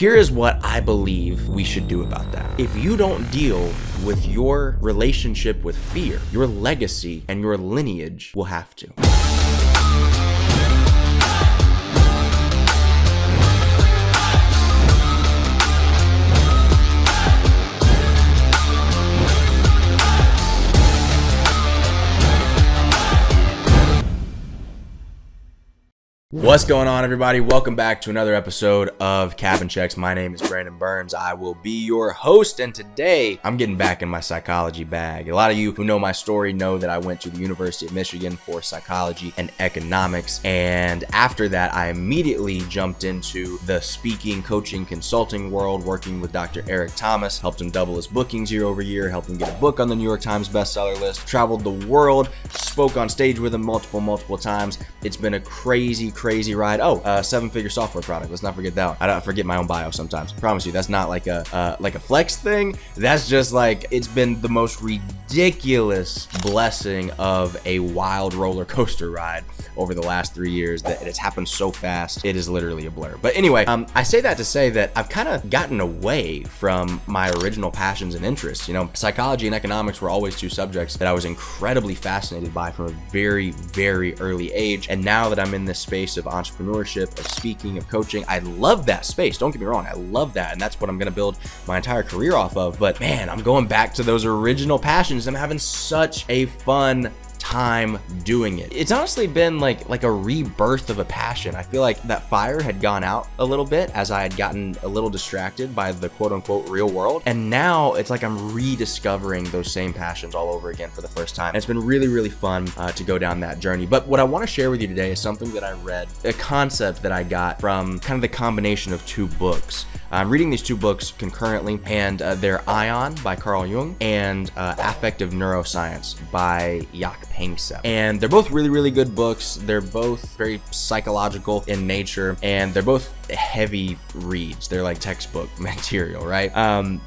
Here is what I believe we should do about that. If you don't deal with your relationship with fear, your legacy and your lineage will have to. What's going on, everybody? Welcome back to another episode of Cabin Checks. My name is Brandon Burns. I will be your host, and today I'm getting back in my psychology bag. A lot of you who know my story know that I went to the University of Michigan for psychology and economics, and after that I immediately jumped into the speaking, coaching, consulting world, working with Dr. Eric Thomas, helped him double his bookings year over year, helped him get a book on the New York Times bestseller list, traveled the world, spoke on stage with him multiple times. It's been a crazy ride. Seven-figure software product. Let's not forget that one. I forget my own bio sometimes. I promise you, that's not like a flex thing. That's just like, it's been the most ridiculous blessing of a wild roller coaster ride over the last 3 years that it's happened so fast. It is literally a blur. But anyway, I say that to say that I've kind of gotten away from my original passions and interests. You know, psychology and economics were always two subjects that I was incredibly fascinated by from a very early age. And now that I'm in this space of entrepreneurship, of speaking, of coaching, I love that space. Don't get me wrong, I love that, and that's what I'm gonna build my entire career off of. But man, I'm going back to those original passions. I'm having such a fun time doing it. It's honestly been like a rebirth of a passion. I feel like that fire had gone out a little bit as I had gotten a little distracted by the quote unquote real world. And now it's like I'm rediscovering those same passions all over again for the first time. And it's been really fun to go down that journey. But what I want to share with you today is something that I read, a concept that I got from kind of the combination of two books. I'm reading these two books concurrently, and they're Ion by Carl Jung and Affective Neuroscience by Jaak Panksepp. And they're both really good books. They're both very psychological in nature, and they're both heavy reads. They're like textbook material, right?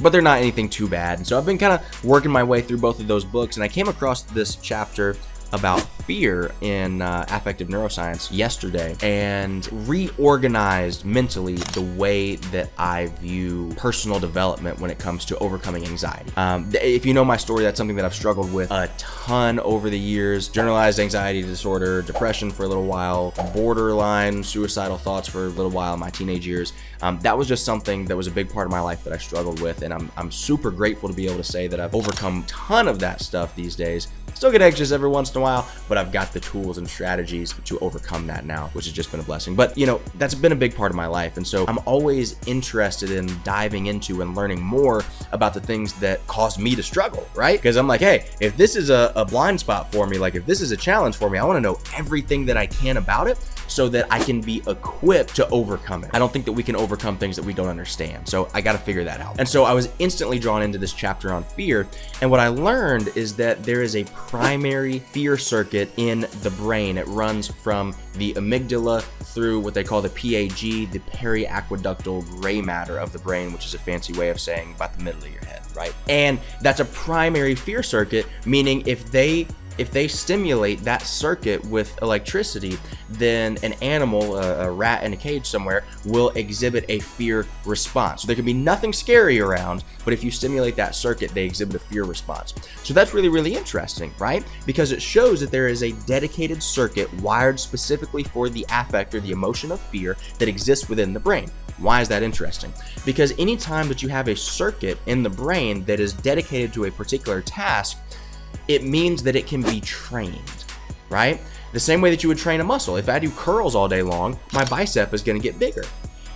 But they're not anything too bad. And so I've been kind of working my way through both of those books, and I came across this chapter about fear in affective neuroscience yesterday and reorganized mentally the way that I view personal development when it comes to overcoming anxiety. If you know my story, that's something that I've struggled with a ton over the years. Generalized anxiety disorder, depression for a little while, borderline suicidal thoughts for a little while in my teenage years. That was just something that was a big part of my life that I struggled with, and I'm super grateful to be able to say that I've overcome a ton of that stuff these days. Still get anxious every once in a while, but I've got the tools and strategies to overcome that now, which has just been a blessing. But you know, that's been a big part of my life. And so I'm always interested in diving into and learning more about the things that cause me to struggle, right? Because I'm like, hey, if this is a blind spot for me, like if this is a challenge for me, I want to know everything that I can about it so that I can be equipped to overcome it. I don't think that we can overcome things that we don't understand. So I got to figure that out. And so I was instantly drawn into this chapter on fear. And what I learned is that there is a primary fear circuit in the brain. It runs from the amygdala through what they call the PAG, the periaqueductal gray matter of the brain, which is a fancy way of saying about the middle of your head, right? And that's a primary fear circuit, meaning if they stimulate that circuit with electricity, then an animal, a rat in a cage somewhere, will exhibit a fear response. So there can be nothing scary around, but if you stimulate that circuit, they exhibit a fear response. So that's really interesting, right? Because it shows that there is a dedicated circuit wired specifically for the affect or the emotion of fear that exists within the brain. Why is that interesting? Because anytime that you have a circuit in the brain that is dedicated to a particular task, it means that it can be trained, right? The same way that you would train a muscle. If I do curls all day long, my bicep is gonna get bigger.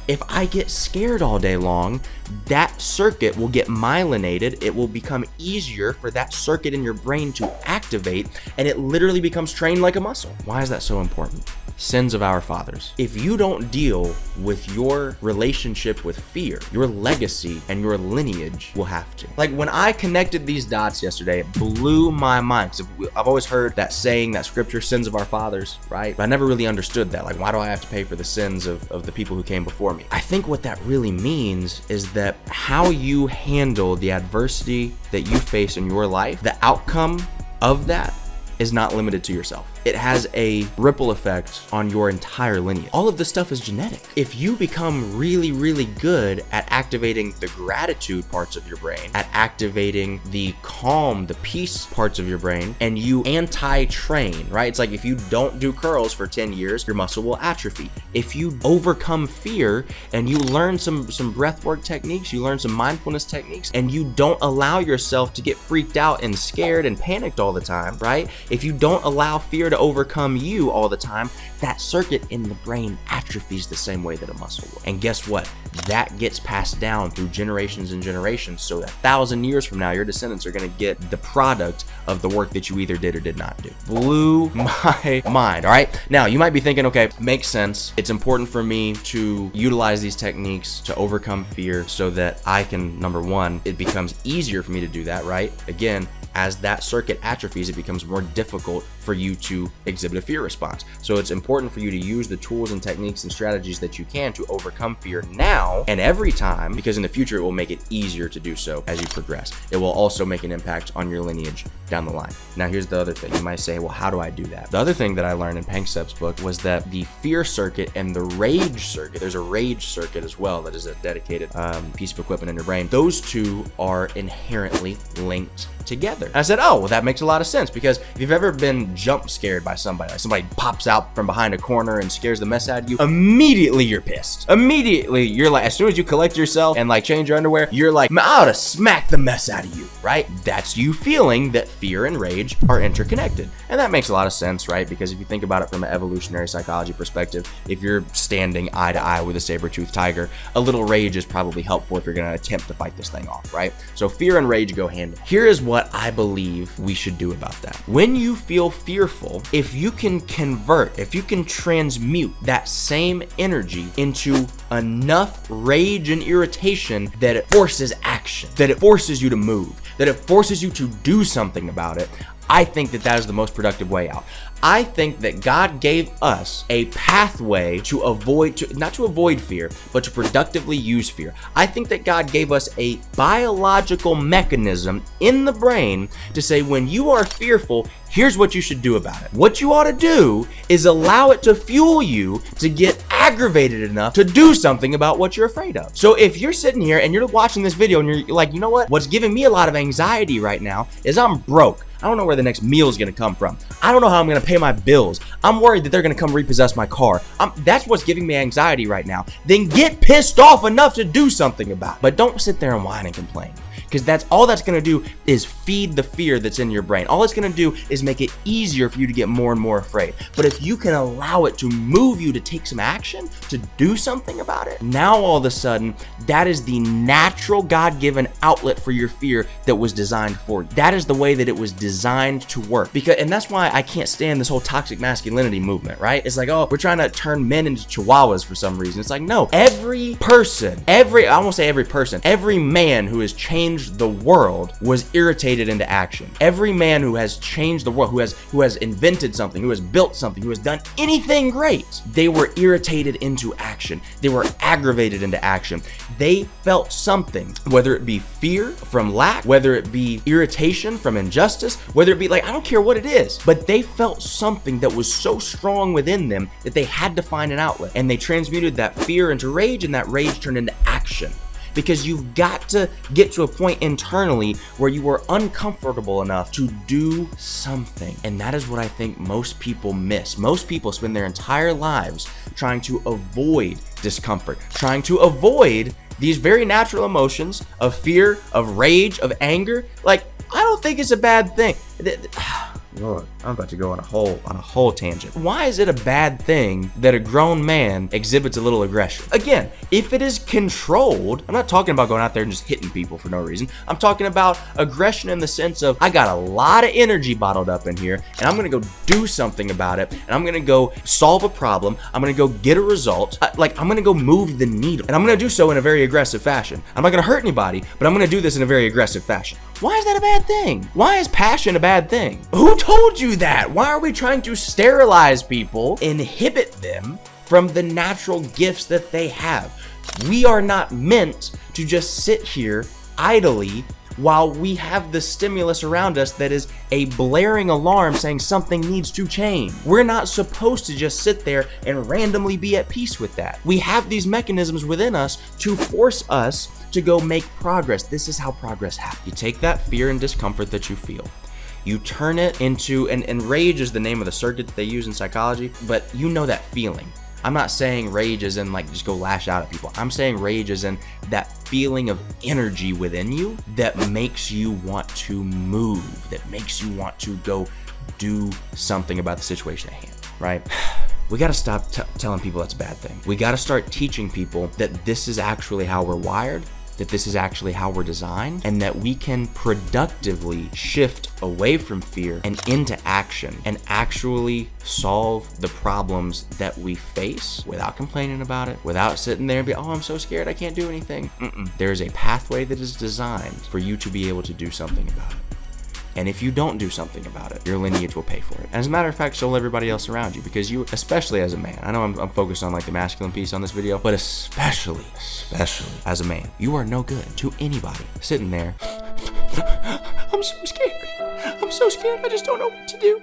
If I get scared all day long, that circuit will get myelinated. It will become easier for that circuit in your brain to activate, and it literally becomes trained like a muscle. Why is that so important? Sins of our fathers. If you don't deal with your relationship with fear, your legacy and your lineage will have to. Like when I connected these dots yesterday, it blew my mind. Because I've always heard that saying, that scripture, sins of our fathers, right? But I never really understood that. Like, why do I have to pay for the sins of the people who came before me? I think what that really means is that how you handle the adversity that you face in your life, the outcome of that is not limited to yourself. it has a ripple effect on your entire lineage. All of this stuff is genetic. If you become really, really good at activating the gratitude parts of your brain, at activating the calm, the peace parts of your brain, and you anti-train, right? It's like if you don't do curls for 10 years, your muscle will atrophy. If you overcome fear and you learn some breath work techniques, you learn some mindfulness techniques, and you don't allow yourself to get freaked out and scared and panicked all the time, right? If you don't allow fear to overcome you all the time, that circuit in the brain atrophies the same way that a muscle will. And guess what? That gets passed down through generations and generations. So 1,000 years from now, your descendants are going to get the product of the work that you either did or did not do. Blew my mind. All right. Now you might be thinking, okay, makes sense. It's important for me to utilize these techniques to overcome fear so that I can, number one, it becomes easier for me to do that, right? Again, as that circuit atrophies, it becomes more difficult for you to exhibit a fear response. So it's important for you to use the tools and techniques and strategies that you can to overcome fear now and every time, because in the future it will make it easier to do so as you progress. It will also make an impact on your lineage down the line. Now here's the other thing. You might say, well, how do I do that? The other thing that I learned in Panksepp's book was that the fear circuit and the rage circuit, there's a rage circuit as well that is a dedicated piece of equipment in your brain. Those two are inherently linked together. And I said, oh, well, that makes a lot of sense, because if you've ever been jump scared by somebody, like somebody pops out from behind a corner and scares the mess out of you, immediately you're pissed. Immediately you're like, as soon as you collect yourself and like change your underwear, you're like, I ought to smack the mess out of you, right? That's you feeling that fear and rage are interconnected. And that makes a lot of sense, right? Because if you think about it from an evolutionary psychology perspective, if you're standing eye to eye with a saber-toothed tiger, a little rage is probably helpful if you're going to attempt to fight this thing off, right? So fear and rage go hand in hand. Here is what I believe we should do about that. When you feel fearful, if you can convert, if you can transmute that same energy into enough rage and irritation that it forces action, that it forces you to move, that it forces you to do something about it, I think that is the most productive way out. I think that God gave us a pathway to avoid, not to avoid fear, but to productively use fear. I think that God gave us a biological mechanism in the brain to say, when you are fearful, here's what you should do about it. What you ought to do is allow it to fuel you to get aggravated enough to do something about what you're afraid of. So if you're sitting here and you're watching this video and you're like, you know what? What's giving me a lot of anxiety right now is I'm broke. I don't know where the next meal is going to come from. I don't know how I'm going to pay my bills. I'm worried that they're going to come repossess my car. That's what's giving me anxiety right now. Then get pissed off enough to do something about it. But don't sit there and whine and complain, because that's all that's going to do is feed the fear that's in your brain. All it's going to do is make it easier for you to get more and more afraid. But if you can allow it to move you to take some action, to do something about it, now all of a sudden, that is the natural God-given outlet for your fear that was designed for you. That is the way that it was designed to work. And that's why I can't stand this whole toxic masculinity movement, right? It's like, oh, we're trying to turn men into chihuahuas for some reason. It's like, no, every man who has changed the world was irritated into action. Every man who has changed the world, who has invented something, who has built something, who has done anything great, they were irritated into action. They were aggravated into action. They felt something, whether it be fear from lack, whether it be irritation from injustice, whether it be like, I don't care what it is, but they felt something that was so strong within them that they had to find an outlet. And they transmuted that fear into rage, and that rage turned into action. Because you've got to get to a point internally where you are uncomfortable enough to do something. And that is what I think most people miss. Most people spend their entire lives trying to avoid discomfort, trying to avoid these very natural emotions of fear, of rage, of anger. Like, I don't think it's a bad thing. Lord, I'm about to go on a whole tangent. Why is it a bad thing that a grown man exhibits a little aggression? Again, if it is controlled, I'm not talking about going out there and just hitting people for no reason. I'm talking about aggression in the sense of, I got a lot of energy bottled up in here, and I'm gonna go do something about it, and I'm gonna go solve a problem. I'm gonna go get a result. I'm gonna go move the needle, and I'm gonna do so in a very aggressive fashion. I'm not gonna hurt anybody, but I'm gonna do this in a very aggressive fashion. Why is that a bad thing? Why is passion a bad thing? Who told you that? Why are we trying to sterilize people, inhibit them from the natural gifts that they have? We are not meant to just sit here idly while we have the stimulus around us that is a blaring alarm saying something needs to change. We're not supposed to just sit there and randomly be at peace with that. We have these mechanisms within us to force us to go make progress. This is how progress happens. You take that fear and discomfort that you feel, you turn it into, and rage is the name of the circuit that they use in psychology, but you know that feeling. I'm not saying rage as in like just go lash out at people. I'm saying rage as in that feeling of energy within you that makes you want to move, that makes you want to go do something about the situation at hand, right? We gotta stop telling people that's a bad thing. We gotta start teaching people that this is actually how we're wired, that this is actually how we're designed, and that we can productively shift away from fear and into action and actually solve the problems that we face without complaining about it, without sitting there and be, oh, I'm so scared, I can't do anything. There's a pathway that is designed for you to be able to do something about it. And if you don't do something about it, your lineage will pay for it. As a matter of fact, so will everybody else around you, because you, especially as a man, I know I'm focused on like the masculine piece on this video, but especially as a man, you are no good to anybody sitting there. I'm so scared. I just don't know what to do.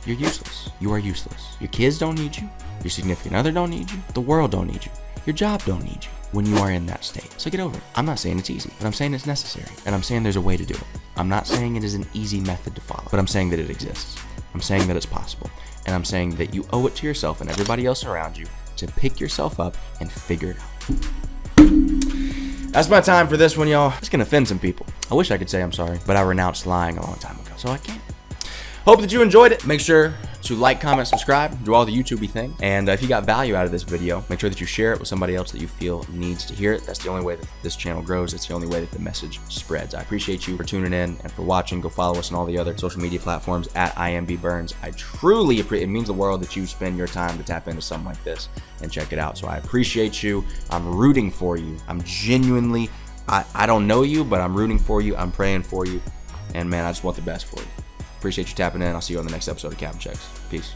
You're useless. You are useless. Your kids don't need you. Your significant other don't need you. The world don't need you. Your job don't need you when you are in that state. So get over it. I'm not saying it's easy, but I'm saying it's necessary. And I'm saying there's a way to do it. I'm not saying it is an easy method to follow, but I'm saying that it exists. I'm saying that it's possible. And I'm saying that you owe it to yourself and everybody else around you to pick yourself up and figure it out. That's my time for this one, y'all. It's gonna offend some people. I wish I could say I'm sorry, but I renounced lying a long time ago, so I can't. Hope that you enjoyed it. Make sure to like, comment, subscribe, do all the YouTube-y thing. And if you got value out of this video, make sure that you share it with somebody else that you feel needs to hear it. That's the only way that this channel grows. It's the only way that the message spreads. I appreciate you for tuning in and for watching. Go follow us on all the other social media platforms at IMBBurns. I truly appreciate it. It means the world that you spend your time to tap into something like this and check it out. So I appreciate you. I'm rooting for you. I'm genuinely, I don't know you, but I'm rooting for you. I'm praying for you. And man, I just want the best for you. Appreciate you tapping in. I'll see you on the next episode of Cabin Checks. Peace.